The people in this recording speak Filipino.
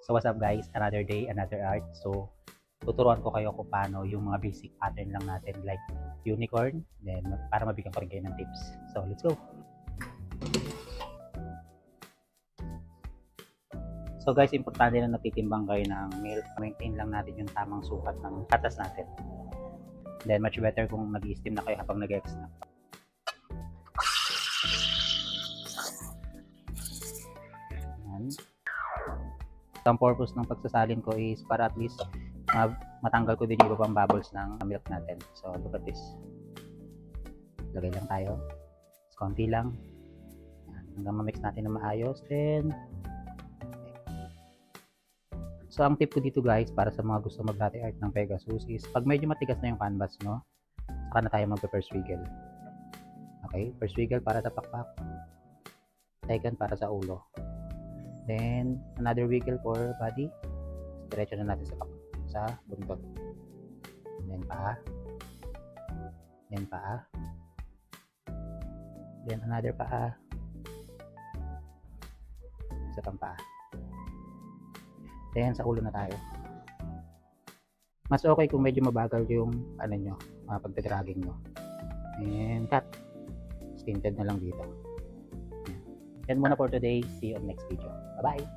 So what's up guys, another day, another art. So tuturuan ko kayo kung paano yung mga basic pattern lang natin like unicorn, then para mabigyan ko rin kayo ng tips. So let's go! So guys, importante na nagtitimbang kayo ng milk. Maintain lang natin yung tamang sukat ng katas natin. Then much better kung nag-i-steam na kayo habang nag-extract. Ang purpose ng pagsasalin ko is para at least matanggal ko din yung ibang bubbles ng milk natin. So look at this. Lagay lang tayo. Konti lang. Hanggang ma-mix natin na maayos. Then so ang tip ko dito guys, para sa mga gusto mag-latte art ng Pegasus is pag medyo matigas na yung canvas, no, saka na tayo mag-first wiggle. Okay, first wiggle para sa pakpak, second para sa ulo, then another wiggle for body, diretso na natin sa buntot, then paa, then another paa, isa pang paa. Then sa ulo na tayo. Mas okay kung medyo mabagal yung ano nyo, pagdadragging nyo. And cut. Stinted na lang dito. Yan muna for today. See you on next video. Bye bye!